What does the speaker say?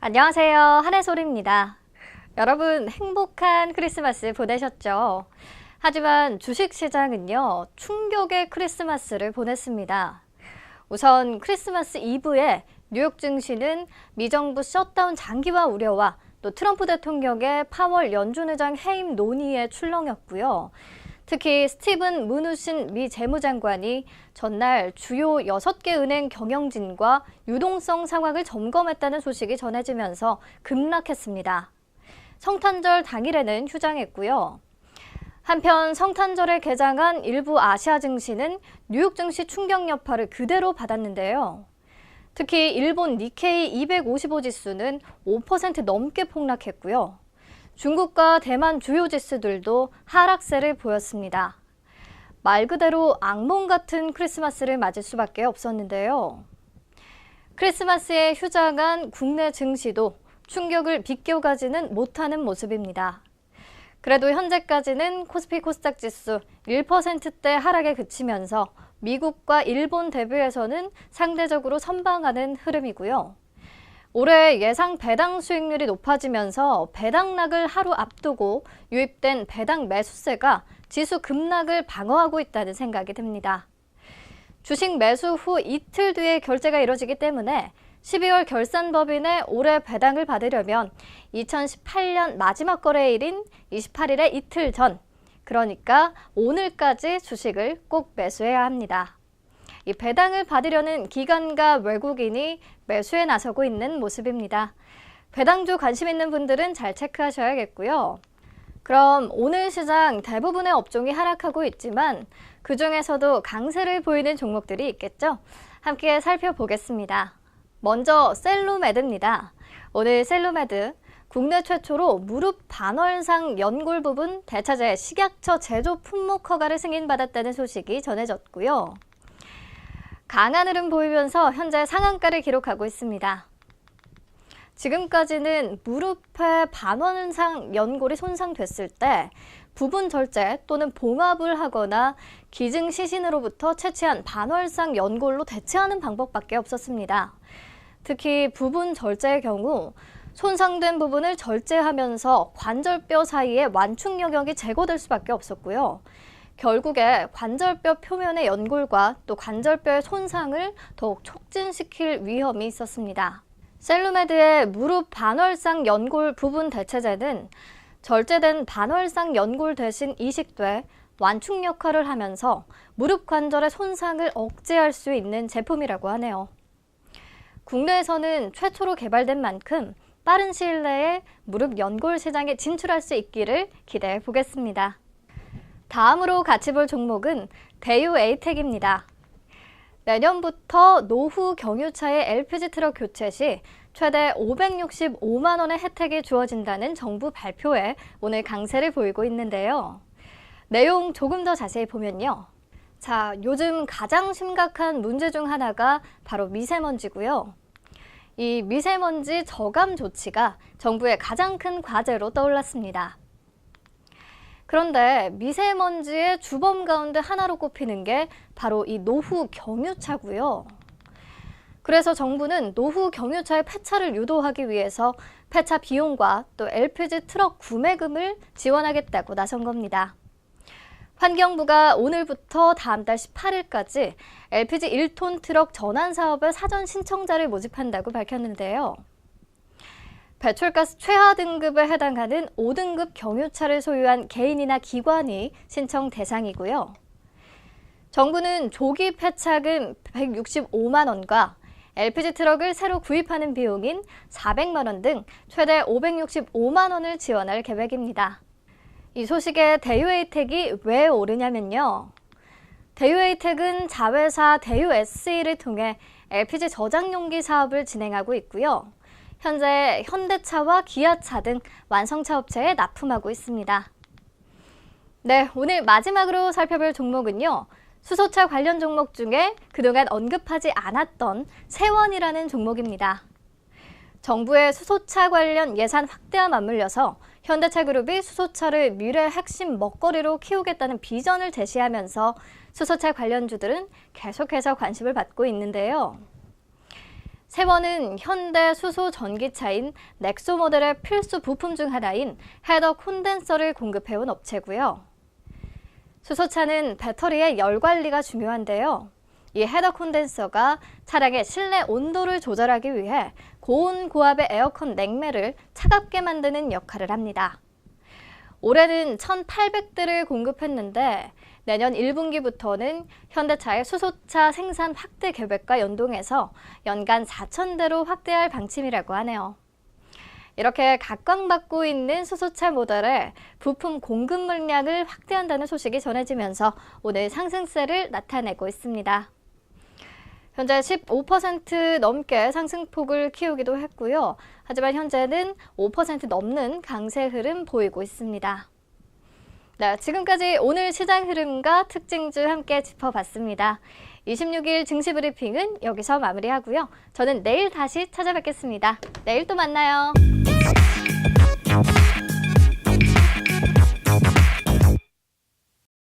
안녕하세요. 한혜솔입니다. 여러분 행복한 크리스마스 보내셨죠? 하지만 주식시장은요, 충격의 크리스마스를 보냈습니다. 우선 크리스마스 이브에 뉴욕 증시는 미정부 셧다운 장기화 우려와 또 트럼프 대통령의 파월 연준의장 해임 논의에 출렁였고요. 특히 스티븐 무누신 미 재무장관이 전날 주요 6개 은행 경영진과 유동성 상황을 점검했다는 소식이 전해지면서 급락했습니다. 성탄절 당일에는 휴장했고요. 한편 성탄절에 개장한 일부 아시아 증시는 뉴욕 증시 충격 여파를 그대로 받았는데요. 특히 일본 니케이 255 지수는 5% 넘게 폭락했고요. 중국과 대만 주요 지수들도 하락세를 보였습니다. 말 그대로 악몽 같은 크리스마스를 맞을 수밖에 없었는데요. 크리스마스에 휴장한 국내 증시도 충격을 비껴가지는 못하는 모습입니다. 그래도 현재까지는 코스피 코스닥 지수 1%대 하락에 그치면서 미국과 일본 대비해서는 상대적으로 선방하는 흐름이고요. 올해 예상 배당 수익률이 높아지면서 배당락을 하루 앞두고 유입된 배당 매수세가 지수 급락을 방어하고 있다는 생각이 듭니다. 주식 매수 후 이틀 뒤에 결제가 이뤄지기 때문에 12월 결산법인의 올해 배당을 받으려면 2018년 마지막 거래일인 28일의 이틀 전, 그러니까 오늘까지 주식을 꼭 매수해야 합니다. 이 배당을 받으려는 기관과 외국인이 매수에 나서고 있는 모습입니다. 배당주 관심 있는 분들은 잘 체크하셔야겠고요. 그럼 오늘 시장 대부분의 업종이 하락하고 있지만 그중에서도 강세를 보이는 종목들이 있겠죠? 함께 살펴보겠습니다. 먼저 셀로메드입니다. 오늘 셀로메드 국내 최초로 무릎 반월상 연골 부분 대차제 식약처 제조 품목 허가를 승인받았다는 소식이 전해졌고요. 강한 흐름 보이면서 현재 상한가를 기록하고 있습니다. 지금까지는 무릎의 반월상 연골이 손상됐을 때 부분 절제 또는 봉합을 하거나 기증 시신으로부터 채취한 반월상 연골로 대체하는 방법밖에 없었습니다. 특히 부분 절제의 경우 손상된 부분을 절제하면서 관절뼈 사이에 완충 영역이 제거될 수밖에 없었고요. 결국에 관절뼈 표면의 연골과 또 관절뼈의 손상을 더욱 촉진시킬 위험이 있었습니다. 셀로메드의 무릎 반월상 연골 부분 대체제는 절제된 반월상 연골 대신 이식돼 완충 역할을 하면서 무릎 관절의 손상을 억제할 수 있는 제품이라고 하네요. 국내에서는 최초로 개발된 만큼 빠른 시일 내에 무릎 연골 시장에 진출할 수 있기를 기대해 보겠습니다. 다음으로 같이 볼 종목은 대유에이텍입니다. 내년부터 노후 경유차의 LPG 트럭 교체 시 최대 565만 원의 혜택이 주어진다는 정부 발표에 오늘 강세를 보이고 있는데요. 내용 조금 더 자세히 보면요. 자, 요즘 가장 심각한 문제 중 하나가 바로 미세먼지고요. 이 미세먼지 저감 조치가 정부의 가장 큰 과제로 떠올랐습니다. 그런데 미세먼지의 주범 가운데 하나로 꼽히는 게 바로 이 노후 경유차고요. 그래서 정부는 노후 경유차의 폐차를 유도하기 위해서 폐차 비용과 또 LPG 트럭 구매금을 지원하겠다고 나선 겁니다. 환경부가 오늘부터 다음 달 18일까지 LPG 1톤 트럭 전환 사업의 사전 신청자를 모집한다고 밝혔는데요. 배출가스 최하 등급에 해당하는 5등급 경유차를 소유한 개인이나 기관이 신청 대상이고요. 정부는 조기 폐차금 165만 원과 LPG 트럭을 새로 구입하는 비용인 400만 원 등 최대 565만 원을 지원할 계획입니다. 이 소식에 대유에이텍이 왜 오르냐면요. 대유에이텍은 자회사 대유SE를 통해 LPG 저장용기 사업을 진행하고 있고요. 현재 현대차와 기아차 등 완성차 업체에 납품하고 있습니다. 네, 오늘 마지막으로 살펴볼 종목은요. 수소차 관련 종목 중에 그동안 언급하지 않았던 세원이라는 종목입니다. 정부의 수소차 관련 예산 확대와 맞물려서 현대차 그룹이 수소차를 미래 핵심 먹거리로 키우겠다는 비전을 제시하면서 수소차 관련주들은 계속해서 관심을 받고 있는데요. 세원은 현대 수소 전기차인 넥소 모델의 필수 부품 중 하나인 헤더 콘덴서를 공급해온 업체고요. 수소차는 배터리의 열 관리가 중요한데요. 이 헤더 콘덴서가 차량의 실내 온도를 조절하기 위해 고온 고압의 에어컨 냉매를 차갑게 만드는 역할을 합니다. 올해는 1,800대를 공급했는데 내년 1분기부터는 현대차의 수소차 생산 확대 계획과 연동해서 연간 4,000대로 확대할 방침이라고 하네요. 이렇게 각광받고 있는 수소차 모델의 부품 공급 물량을 확대한다는 소식이 전해지면서 오늘 상승세를 나타내고 있습니다. 현재 15% 넘게 상승폭을 키우기도 했고요. 하지만 현재는 5% 넘는 강세 흐름 보이고 있습니다. 네, 지금까지 오늘 시장 흐름과 특징주 함께 짚어봤습니다. 26일 증시 브리핑은 여기서 마무리하고요. 저는 내일 다시 찾아뵙겠습니다. 내일 또 만나요.